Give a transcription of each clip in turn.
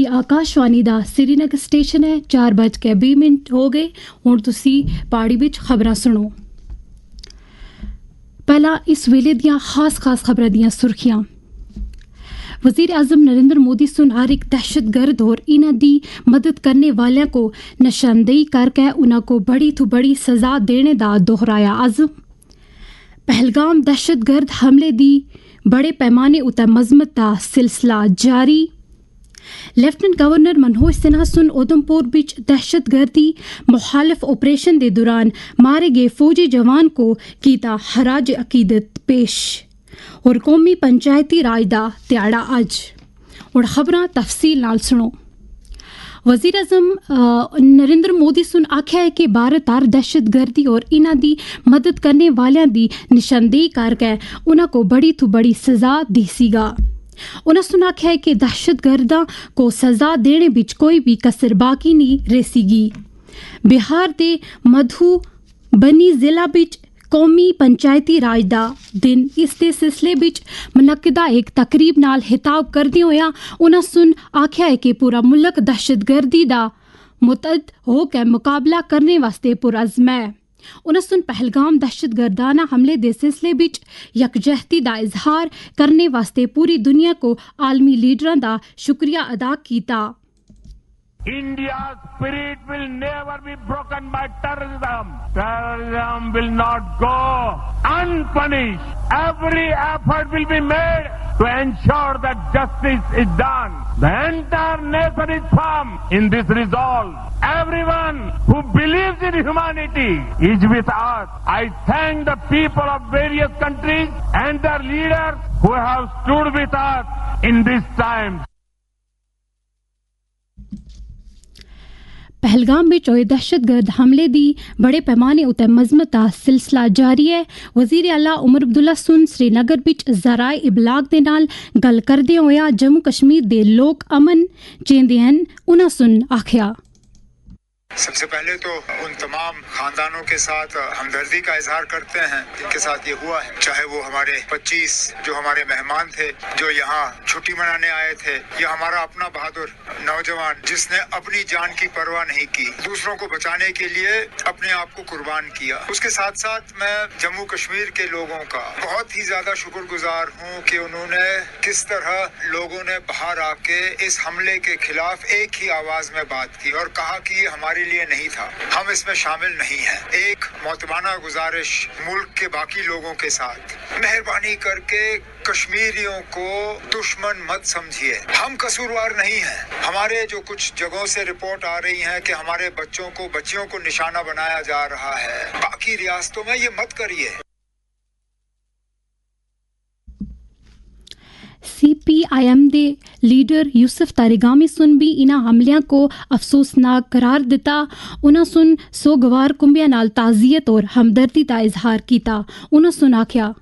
ਇਹ ਆਕਾਸ਼ਵਾਣੀ ਦਾ ਸ੍ਰੀਨਗਰ ਸਟੇਸ਼ਨ ਹੈ। 4:20 ਹੋ ਗਏ। ਹੁਣ ਤੁਸੀਂ ਪਹਾੜੀ ਵਿੱਚ ਖਬਰਾਂ ਸੁਣੋ। ਪਹਿਲਾਂ ਇਸ ਵੇਲੇ ਦੀਆਂ ਖਾਸ ਖਬਰਾਂ ਦੀਆਂ ਸੁਰਖੀਆਂ। वज़ीर आज़म नरेंद्र मोदी सुन हर एक दहशत गर्द और इन्हां दी मदद करने वालों को निशानदेही करके उन्हां को बड़ी तो बड़ी सज़ा देने का दोहराया आज़म। पहलगाम दहशत गर्द हमले दी बड़े पैमाने उते मजम्मत का सिलसिला जारी। लेफ्टिनेंट गवर्नर मनोज सिन्हा सुन उधमपुर बिच दहशत गर्दी मुखालिफ ऑपरेशन के दौरान मारे गए फौजी जवान को कीता खराज अकीदत पेश। और कौमी पंचायती राज दा ध्याड़ा अज। और खबरां तफसील नाल सुनो। वज़ीर आज़म नरेंद्र मोदी सुन आख्या है कि भारत हर दहशत गर्दी और इन्हां दी मदद करने वालियां दी निशानदेही करके उन्हां को बड़ी तो बड़ी सज़ा देसीगा। उन्हां सुन आख्या है कि दहशत गर्दां को सज़ा देने बिच कोई भी कसर बाकी नहीं रेसीगी। बिहार दे मधुबनी जिला बिच कौमी पंचायती राज दा दिन इस दे सिलसिले बिच मुनक्किदा एक तकरीब नाल खिताब करदे होया उन्हां सुन आख्या है कि पूरा मुल्क दहशत गर्दी दा मुतहद होकर मुकाबला करने वास्ते पुरअज़्म है। उन्हां सुन पहलगाम दहशत गर्दाना हमले दे सिलसिले बिच यकजहती दा इजहार करने वास्ते पूरी दुनिया को आलमी लीडरां दा शुक्रिया अदा कीता। India's spirit will never be broken by terrorism. Terrorism will not go unpunished. Every effort will be made to ensure that justice is done. The entire nation is firm in this resolve. Everyone who believes in humanity is with us. I thank the people of various countries and their leaders who have stood with us in this time. Pahalgam में होए दहशत गर्द हमले दी बड़े पैमाने उते मजम्मत का सिलसिला जारी है। वज़ीर आला उमर अब्दुल्ला सुन श्रीनगर बिच ज़राए इबलाग दे नाल गल करदे होया जम्मू कश्मीर दे लोग अमन चेंदे हन। उन्हां सुन आख्या सबसे पहले तो उन तमाम खानदानों के साथ हमदर्दी का इजहार करते हैं जिनके साथ ये हुआ है, चाहे वो हमारे 25 जो हमारे मेहमान थे जो यहाँ छुट्टी मनाने आए थे, या हमारा अपना बहादुर नौजवान जिसने अपनी जान की परवाह नहीं की, दूसरों को बचाने के लिए अपने आप को कुर्बान किया। उसके साथ साथ मैं जम्मू कश्मीर के लोगों का बहुत ही ज्यादा शुक्रगुजार हूँ कि उन्होंने किस तरह लोगों ने बाहर आके इस हमले के खिलाफ एक ही आवाज में बात की और कहा कि ये हमारे लिए नहीं था, हम इसमें शामिल नहीं हैं। एक मोहतबाना गुजारिश मुल्क के बाकी लोगों के साथ, मेहरबानी करके कश्मीरियों को दुश्मन मत समझिए, हम कसूरवार नहीं हैं। हमारे जो कुछ जगहों से रिपोर्ट आ रही है कि हमारे बच्चों को बच्चियों को निशाना बनाया जा रहा है, बाकी रियासतों में ये मत करिए। CPIM दे लीडर यूसुफ तारिगामी सुन भी इन्हां हमलियां को अफसोसनाक करार दिता। उन्हां सुन सोगवार कुंबिया नाल ताज़ियत और हमदर्दी का इजहार किया। उन्हां सुन आख्या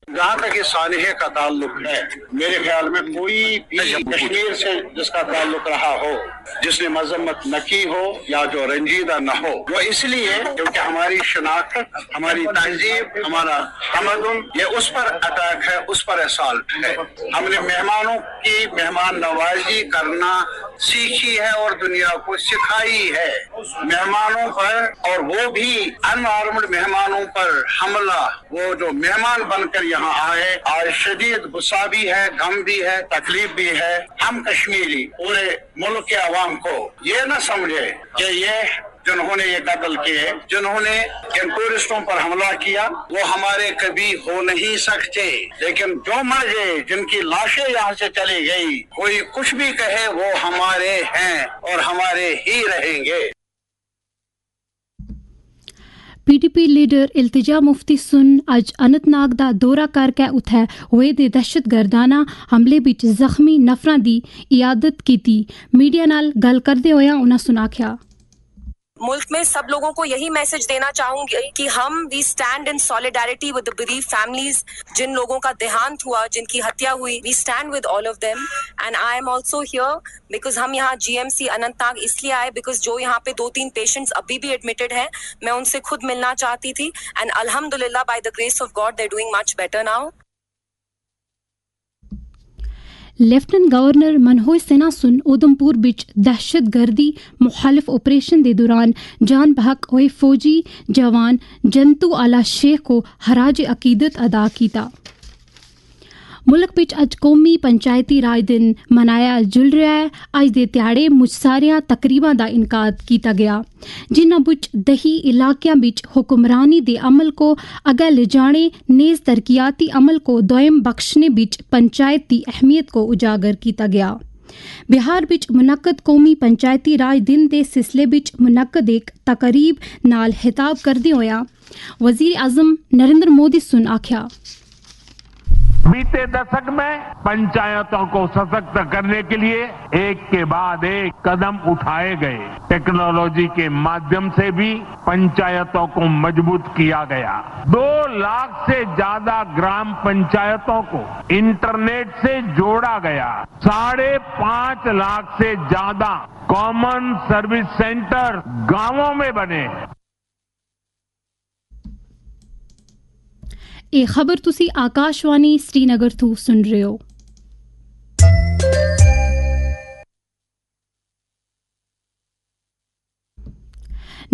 जहाँ तक इस सानहे का ताल्लुक है, मेरे ख्याल में कोई भी कश्मीर से जिसका ताल्लुक रहा हो, जिसने मजम्मत न की हो या जो रंजीदा न हो, वो इसलिए क्योंकि हमारी शनाख्त, हमारी तहजीब, हमारा तमद्दुन ये उस पर अटैक है, उस पर असॉल्ट है। हमने मेहमानों की मेहमान नवाजी करना सीखी है और दुनिया को सिखाई है। मेहमानों पर, और वो भी अनआर्म्ड मेहमानों पर हमला, वो जो मेहमान बनकर यहाँ आए, आज शदीद गुस्सा भी है, गम भी है, तकलीफ भी है। हम कश्मीरी पूरे मुल्क के अवाम को ये न समझे कि ये जिन्होंने ये कत्ल किए, जिन्होंने इन टूरिस्टों पर हमला किया, वो हमारे कभी हो नहीं सकते। लेकिन जो मर गए, जिनकी लाशें यहाँ से चली गई, कोई कुछ भी कहे, वो हमारे हैं और हमारे ही रहेंगे। PDP लीडर इल्तिजा मुफ्ती सुन अज अनंतनाग दा दौरा करके उत्थे होए दे दहशत गर्दाना हमले बिच जख्मी नफरां दी इयादत कीती। मीडिया नाल गल करदे होया उन्हां सुन आख्या मुल्क में सब लोगों को यही मैसेज देना चाहूंगी कि हम we stand in solidarity with the bereaved families, जिन लोगों का देहांत हुआ, जिनकी हत्या हुई, we stand with all of them and I am also here because हम यहाँ GMC अनंतनाग इसलिए आए बिकॉज जो यहाँ पे 2-3 पेशेंट्स अभी भी एडमिटेड हैं, मैं उनसे खुद मिलना चाहती थी एंड अल्हम्दुलिल्लाह by the grace of God they are doing much better now. Lieutenant governor Manoj Sinha سن ادھمپور بچ دہشت گردی مخالف آپریشن دے دوران جان بحق ہوئے فوجی جوان جنتو آلا شیخ کو خراج عقیدت ادا کیتا۔ ملک بچ اج قومی پنچایتی راج دن منایا جل رہا ہے۔ اج دے تہاڑے مجھ ساریاں تقریباں دا انعقاد کیتا گیا جنہاں بچ دہی علاقیاں بچ حکمرانی دے عمل کو اگے لے جانے نیز ترقیاتی عمل کو دوئم بخشنے بچ پنچایت دی اہمیت کو اجاگر کیتا گیا۔ بہار بچ منعقد قومی پنچایتی راج دن دے سلسلے بچ منعقد ایک تقریب نال خطاب کردے ہویا وزیر اعظم نریندر مودی سن آکھیا، बीते दशक में पंचायतों को सशक्त करने के लिए एक के बाद एक कदम उठाए गए। टेक्नोलॉजी के माध्यम से भी पंचायतों को मजबूत किया गया। 2 लाख से ज्यादा ग्राम पंचायतों को इंटरनेट से जोड़ा गया। 5.5 लाख से ज्यादा कॉमन सर्विस सेंटर गांवों में बने। ਇਹ ਖਬਰ ਤੁਸੀਂ ਆਕਾਸ਼ਵਾਣੀ ਸ੍ਰੀਨਗਰ ਤੋਂ ਸੁਣ ਰਹੇ ਹੋ।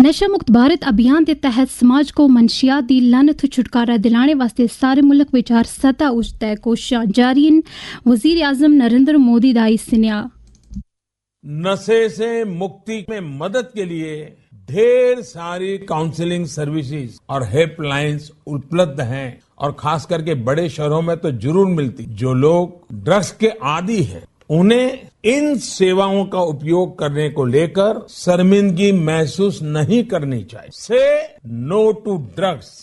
نشہ مکت بھارت ابھیان کے تحت سماج کو منشیات دی لعنت تو چھٹکارا دلانے واسطے سارے ملک وچ ہر سطح اجتے کوششاں جاری ہیں۔ وزیر اعظم نریندر مودی دا سنیا، نشے سے مکتی میں مدد کے لیے ڈھیر ساری کاؤنسلنگ سروسز اور ہیلپ لائنز اپلبدھ ہیں، اور خاص کر کے بڑے شہروں میں تو ضرور ملتی۔ جو لوگ ڈرگس کے عادی ہیں انہیں ان سیواؤں کا اپیوگ کرنے کو لے کر شرمندگی محسوس نہیں کرنی چاہیے۔ سے نو ٹو ڈرگس۔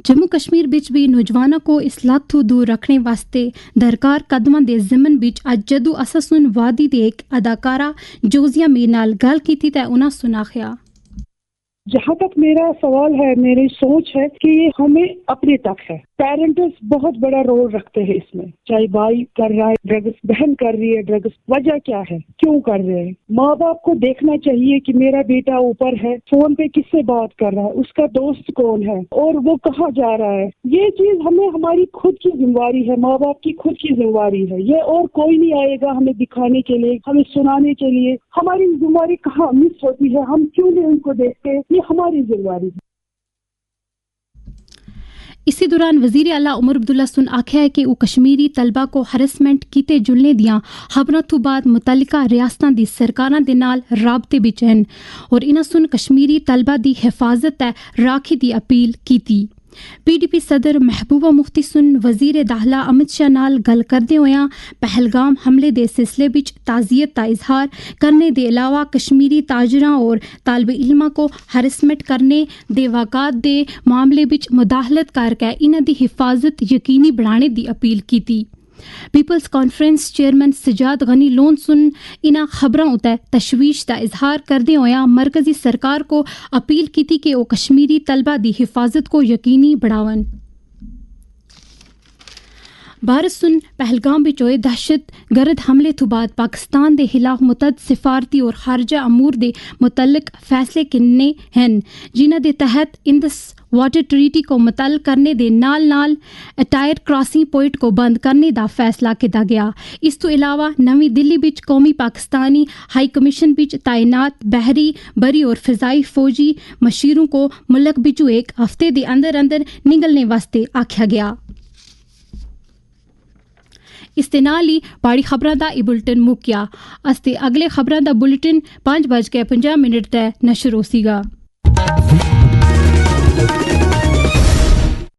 جموں کشمیر بچ بھی نوجوانوں کو اس لت تو دور رکھنے واسطے درکار قدماں دے ضمن بچ اج جدو اسسن وادی دے ایک اداکارہ جوزیا میر نال گل کیتی تے انہاں سناخیا، جہاں تک میرا سوال ہے، میری سوچ ہے کہ یہ ہمیں اپنے تک ہے۔ پیرنٹس بہت بڑا رول رکھتے ہیں اس میں، چاہے بھائی کر رہا ہے ڈرگس، بہن کر رہی ہے ڈرگس، وجہ کیا ہے، کیوں کر رہے ہیں۔ ماں باپ کو دیکھنا چاہیے کہ میرا بیٹا اوپر ہے، فون پہ کس سے بات کر رہا ہے، اس کا دوست کون ہے اور وہ کہاں جا رہا ہے۔ یہ چیز ہمیں ہماری خود کی ذمہ داری ہے، ماں باپ کی خود کی ذمہ داری ہے۔ یہ اور کوئی نہیں آئے گا ہمیں دکھانے کے لیے، ہمیں سنانے کے لیے۔ ہماری ذمہ داری کہاں مس ہوتی ہے، ہم کیوں نہیں ان کو دیکھتے، یہ ہماری ذمہ داری ہے۔ اسی دوران وزیر اعلیٰ عمر عبداللہ سن آکھیا ہے کہ وہ کشمیری طلبہ کو ہراسمنٹ کیتے جلنے دیاں خبراں تو بعد متعلقہ ریاستاں دی سرکاراں دے نال رابطے وچ ہیں اور انہاں سن کشمیری طلبہ دی حفاظت تے راکھی دی اپیل کیتی۔ پی ڈی پی صدر محبوبہ مفتی سن وزیر داخلہ امت شاہ نال گل کردے ہویاں پہلگام حملے دے سلسلے وچ تعزیت کا اظہار کرنے دے علاوہ کشمیری تاجراں اور طالب علماں کو ہراسمنٹ کرنے دے واقعات دے معاملے وچ مداخلت کر کے انہاں دی حفاظت یقینی بنانے دی اپیل کیتی۔ پیپلز کانفرنس چیئرمین سجاد غنی لون سن انہاں خبراں اُتے تشویش کا اظہار کردے ہویاں مرکزی سرکار کو اپیل کیتی کہ وہ کشمیری طلبہ دی حفاظت کو یقینی بڑھاون۔ بھارت سن پہلگام وچ ہوئے دہشت گرد حملے تو بعد پاکستان دے خلاف متعدد سفارتی اور خارجہ امور دے متعلق فیصلے کنے ہیں جنہاں دے تحت اندس واٹر ٹریٹی کو متعلق کرنے دے نال نال اٹائر کراسنگ پوائنٹ کو بند کرنے دا فیصلہ کیتا گیا۔ اس تو علاوہ نویں دلی بچ قومی پاکستانی ہائی کمیشن بچ تعینات بحری بری اور فضائی فوجی مشیروں کو ملک بچوں ایک ہفتے دے اندر اندر نکلنے واسطے آکھیا گیا۔ اس دے نال ہی پاڑی خبراں دا ای بلٹن مکیا۔ اس تے اگلے خبراں دا بلٹن 5:50 تے نشر ہو سی گا۔